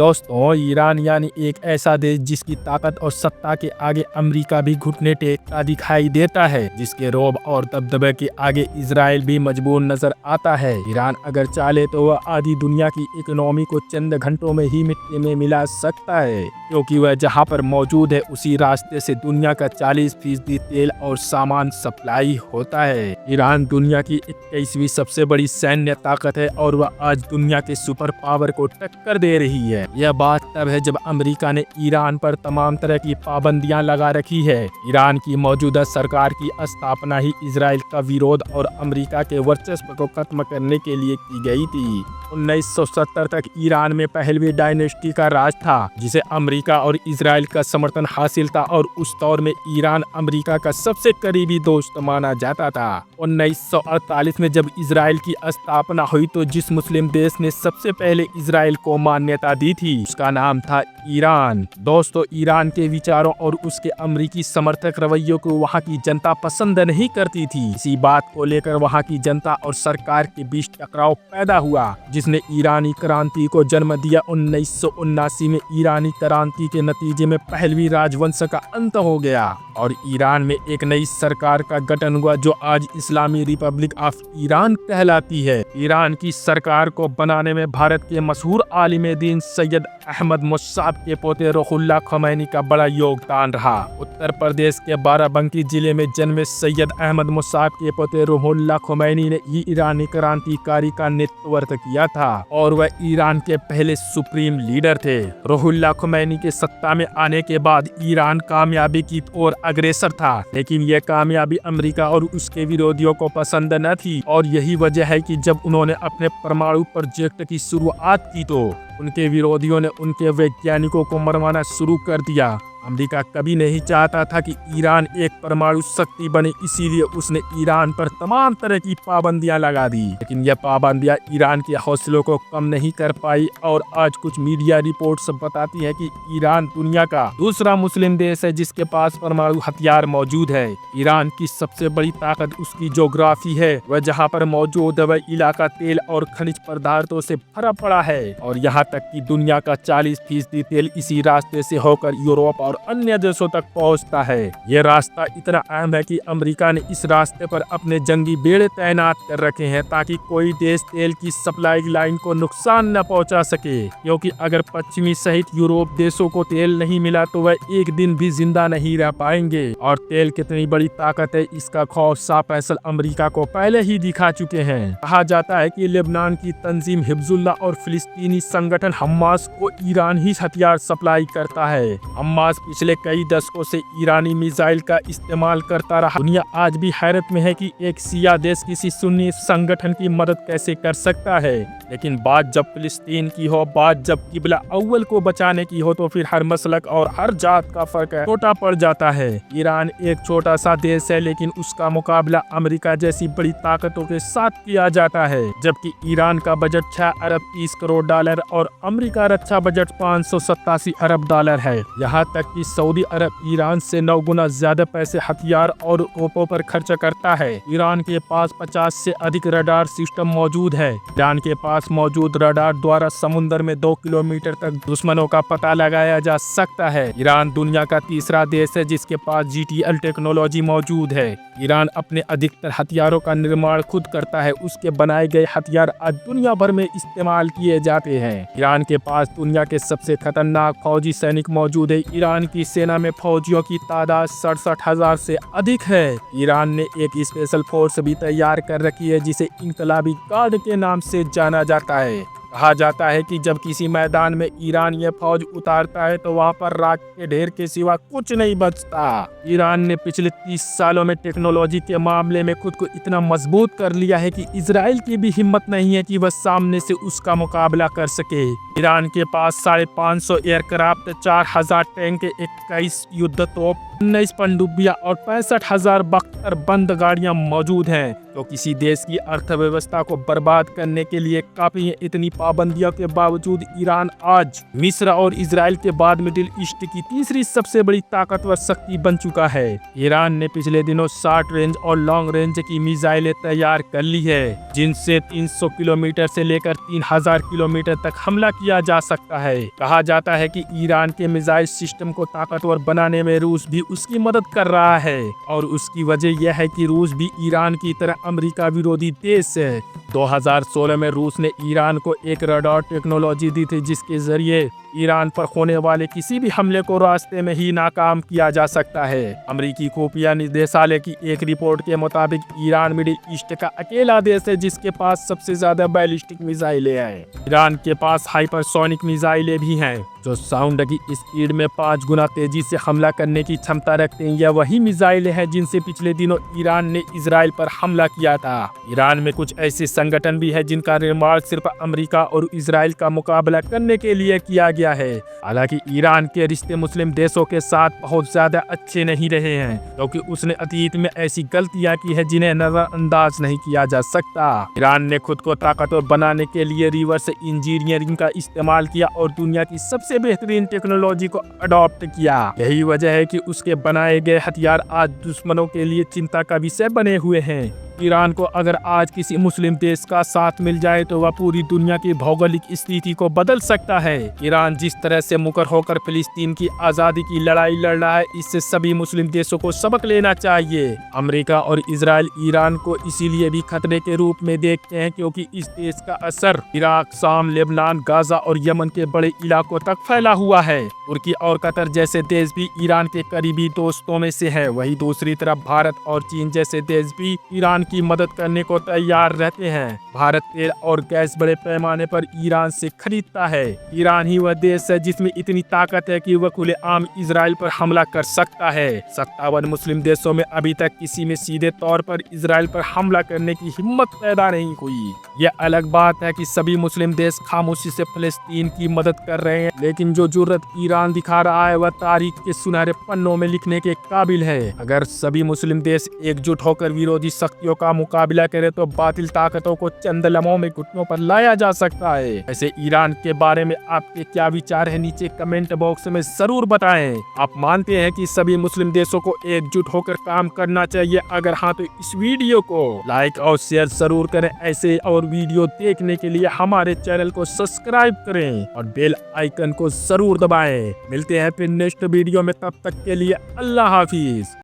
दोस्तों, ईरान यानी एक ऐसा देश जिसकी ताकत और सत्ता के आगे अमेरिका भी घुटने टेकता दिखाई देता है, जिसके रौब और दबदबे के आगे इजराइल भी मजबूर नजर आता है। ईरान अगर चाहे तो वह आधी दुनिया की इकोनॉमी को चंद घंटों में ही मिट्टी में मिला सकता है, क्योंकि वह जहां पर मौजूद है उसी रास्ते से दुनिया का 40% तेल और सामान सप्लाई होता है। ईरान दुनिया की 21वीं सबसे बड़ी सैन्य ताकत है और वह आज दुनिया के सुपर पावर को टक्कर दे रही है। यह बात तब है जब अमेरिका ने ईरान पर तमाम तरह की पाबंदियां लगा रखी है। ईरान की मौजूदा सरकार की स्थापना ही इजराइल का विरोध और अमेरिका के वर्चस्व को खत्म करने के लिए की गई थी। 1970 तक ईरान में पहलवी डायनेस्टी का राज था, जिसे अमेरिका और इजराइल का समर्थन हासिल था और उस दौर में ईरान अमेरिका का सबसे करीबी दोस्त माना जाता था। 1948 में जब इजराइल की स्थापना हुई तो जिस मुस्लिम देश ने सबसे पहले इजराइल को मान्यता दी थी उसका नाम था ईरान। दोस्तों, ईरान के विचारों और उसके अमेरिकी समर्थक रवैयों को वहाँ की जनता पसंद नहीं करती थी। इसी बात को लेकर वहाँ की जनता और सरकार के बीच टकराव पैदा हुआ, जिसने ईरानी क्रांति को जन्म दिया। 1979 में ईरानी क्रांति के नतीजे में पहलवी राजवंश का अंत हो गया और ईरान में एक नई सरकार का गठन हुआ जो आज इस्लामी रिपब्लिक ऑफ ईरान कहलाती है। ईरान की सरकार को बनाने में भारत के मशहूर आलिम दीन सैयद अहमद मुसाब के पोते रुहुल्लाह खमैनी का बड़ा योगदान रहा। उत्तर प्रदेश के बाराबंकी जिले में जन्मे सैयद अहमद मुसाब के पोते रुहुल्लाह खमैनी ने ही ईरानी क्रांतिकारी का नेतृत्व किया था और वह ईरान के पहले सुप्रीम लीडर थे। रुहुल्लाह खमैनी के सत्ता में आने के बाद ईरान कामयाबी की ओर अग्रसर था, लेकिन यह कामयाबी अमेरिका और उसके विरोधियों को पसंद न थी और यही वजह है कि जब उन्होंने अपने परमाणु प्रोजेक्ट की शुरुआत की तो उनके विरोधियों ने उनके वैज्ञानिकों को मरवाना शुरू कर दिया। अमेरिका कभी नहीं चाहता था कि ईरान एक परमाणु शक्ति बने, इसीलिए उसने ईरान पर तमाम तरह की पाबंदियां लगा दी, लेकिन यह पाबंदियां ईरान के हौसलों को कम नहीं कर पाई और आज कुछ मीडिया रिपोर्ट्स बताती है कि ईरान दुनिया का दूसरा मुस्लिम देश है जिसके पास परमाणु हथियार मौजूद है। ईरान की सबसे बड़ी ताकत उसकी ज्योग्राफी है। वह जहाँ पर मौजूद है वह इलाका तेल और खनिज पदार्थों से भरा पड़ा है और यहाँ तक कि दुनिया का 40% तेल इसी रास्ते से होकर यूरोप और अन्य देशों तक पहुंचता है। ये रास्ता इतना अहम है कि अमेरिका ने इस रास्ते पर अपने जंगी बेड़े तैनात कर रखे हैं ताकि कोई देश तेल की सप्लाई लाइन को नुकसान न पहुंचा सके, क्योंकि अगर पश्चिमी सहित यूरोप देशों को तेल नहीं मिला तो वह एक दिन भी जिंदा नहीं रह पाएंगे। और तेल कितनी बड़ी ताकत है इसका खौफ साफ फैसल अमेरिका को पहले ही दिखा चुके हैं। कहा जाता है कि लेबनान की तंजीम हिजबुल्लाह और फिलिस्तीनी संगठन हमास को ईरान ही हथियार सप्लाई करता है। हमास पिछले कई दशकों से ईरानी मिसाइल का इस्तेमाल करता रहा। दुनिया आज भी हैरत में है कि एक शिया देश किसी सुन्नी संगठन की मदद कैसे कर सकता है, लेकिन बात जब फिलिस्तीन की हो, बात जब किबला अव्वल को बचाने की हो तो फिर हर मसलक और हर जात का फर्क छोटा पड़ जाता है। ईरान एक छोटा सा देश है, लेकिन उसका मुकाबला अमेरिका जैसी बड़ी ताकतों के साथ किया जाता है। जबकि ईरान का बजट 6 अरब 30 करोड़ डॉलर और अमेरिका रक्षा बजट 587 अरब डॉलर है। यहाँ तक कि सऊदी अरब ईरान से 9 गुना ज्यादा पैसे हथियार और तोपों पर खर्च करता है। ईरान के पास 50 से अधिक रडार सिस्टम मौजूद है। ईरान के पास मौजूद रडार द्वारा समुद्र में 2 किलोमीटर तक दुश्मनों का पता लगाया जा सकता है। ईरान दुनिया का तीसरा देश है जिसके पास GTL टेक्नोलॉजी मौजूद है। ईरान अपने अधिकतर हथियारों का निर्माण खुद करता है। उसके बनाए गए हथियार आज दुनिया भर में इस्तेमाल किए जाते हैं। ईरान के पास दुनिया के सबसे खतरनाक फौजी सैनिक मौजूद है। ईरान की सेना में फौजियों की तादाद 67,000 से अधिक है। ईरान ने एक स्पेशल फोर्स भी तैयार कर रखी है जिसे इनकलाबी गार्ड के नाम से जाना जाता है। कहा जाता है कि जब किसी मैदान में ईरान ये फौज उतारता है तो वहां पर राख के ढेर के सिवा कुछ नहीं बचता। ईरान ने पिछले 30 सालों में टेक्नोलॉजी के मामले में खुद को इतना मजबूत कर लिया है कि इजराइल की भी हिम्मत नहीं है कि वह सामने से उसका मुकाबला कर सके। ईरान के पास 550 एयरक्राफ्ट, 4000 टैंक, 21 युद्ध तोप, 19 पनडुब्बियां और 65,000 बख्तर बंद गाड़ियां मौजूद हैं। तो किसी देश की अर्थव्यवस्था को बर्बाद करने के लिए काफी है। इतनी पाबंदियों के बावजूद ईरान आज मिस्र और इजराइल के बाद मिडिल ईस्ट की तीसरी सबसे बड़ी ताकतवर शक्ति बन चुका है। ईरान ने पिछले दिनों शॉर्ट रेंज और लॉन्ग रेंज की मिसाइलें तैयार कर ली है, जिनसे 300 किलोमीटर से लेकर 3000 किलोमीटर तक हमला किया जा सकता है। कहा जाता है कि ईरान के मिसाइल सिस्टम को ताकतवर बनाने में रूस भी उसकी मदद कर रहा है, और उसकी वजह यह है कि रूस भी ईरान की तरह अमेरिका विरोधी देश है। 2016 में रूस ने ईरान को एक रडार टेक्नोलॉजी दी थी, जिसके जरिए ईरान पर होने वाले किसी भी हमले को रास्ते में ही नाकाम किया जा सकता है। अमेरिकी खुफिया निदेशालय की एक रिपोर्ट के मुताबिक ईरान मिडिल ईस्ट का अकेला देश है जिसके पास सबसे ज्यादा बैलिस्टिक मिसाइलें हैं। ईरान के पास हाइपरसोनिक मिसाइलें भी हैं, जो साउंड की स्पीड में 5 गुना तेजी से हमला करने की क्षमता रखते हैं। यह वही मिसाइलें हैं जिनसे पिछले दिनों ईरान ने इजराइल पर हमला किया था। ईरान में कुछ ऐसे संगठन भी है जिनका निर्माण सिर्फ अमेरिका और इजराइल का मुकाबला करने के लिए किया गया है। हालांकि ईरान के रिश्ते मुस्लिम देशों के साथ बहुत ज्यादा अच्छे नहीं रहे हैं, क्योंकि उसने अतीत में ऐसी गलतियां की है जिन्हें नजरअंदाज नहीं किया जा सकता। ईरान ने खुद को ताकतवर बनाने के लिए रिवर्स इंजीनियरिंग का इस्तेमाल किया और दुनिया की सबसे बेहतरीन टेक्नोलॉजी को अडॉप्ट किया। यही वजह है कि उसके बनाए गए हथियार आज दुश्मनों के लिए चिंता का विषय बने हुए हैं। ईरान को अगर आज किसी मुस्लिम देश का साथ मिल जाए तो वह पूरी दुनिया की भौगोलिक स्थिति को बदल सकता है। ईरान जिस तरह से मुकर होकर फिलिस्तीन की आज़ादी की लड़ाई लड़ रहा है, इससे सभी मुस्लिम देशों को सबक लेना चाहिए। अमेरिका और इजराइल ईरान को इसीलिए भी खतरे के रूप में देखते हैं क्योंकि इस देश का असर इराक, शाम, लेबनान, गाजा और यमन के बड़े इलाकों तक फैला हुआ है। तुर्की और कतर जैसे देश भी ईरान के करीबी दोस्तों में से है। वहीं दूसरी तरफ भारत और चीन जैसे देश भी ईरान की मदद करने को तैयार रहते हैं। भारत तेल और गैस बड़े पैमाने पर ईरान से खरीदता है। ईरान ही वह देश है जिसमें इतनी ताकत है कि वह खुलेआम इजराइल पर हमला कर सकता है। 57 मुस्लिम देशों में अभी तक किसी में सीधे तौर पर इजराइल पर हमला करने की हिम्मत पैदा नहीं हुई। यह अलग बात है कि सभी मुस्लिम देश खामोशी से फिलिस्तीन की मदद कर रहे हैं, लेकिन जो जुर्रत ईरान दिखा रहा है वह तारीख के सुनहरे पन्नों में लिखने के काबिल है। अगर सभी मुस्लिम देश एकजुट होकर विरोधी शक्तियों का मुकाबला करे तो बातिल ताकतों को चंद लम्हों में घुटनों पर लाया जा सकता है। ऐसे ईरान के बारे में आपके क्या विचार है, नीचे कमेंट बॉक्स में जरूर बताएं। आप मानते हैं कि सभी मुस्लिम देशों को एकजुट होकर काम करना चाहिए? अगर हाँ तो इस वीडियो को लाइक और शेयर जरूर करें। ऐसे और वीडियो देखने के लिए हमारे चैनल को सब्सक्राइब करें और बेल आइकन को जरूर दबाएं। मिलते हैं फिर नेक्स्ट वीडियो में, तब तक के लिए अल्लाह हाफिज।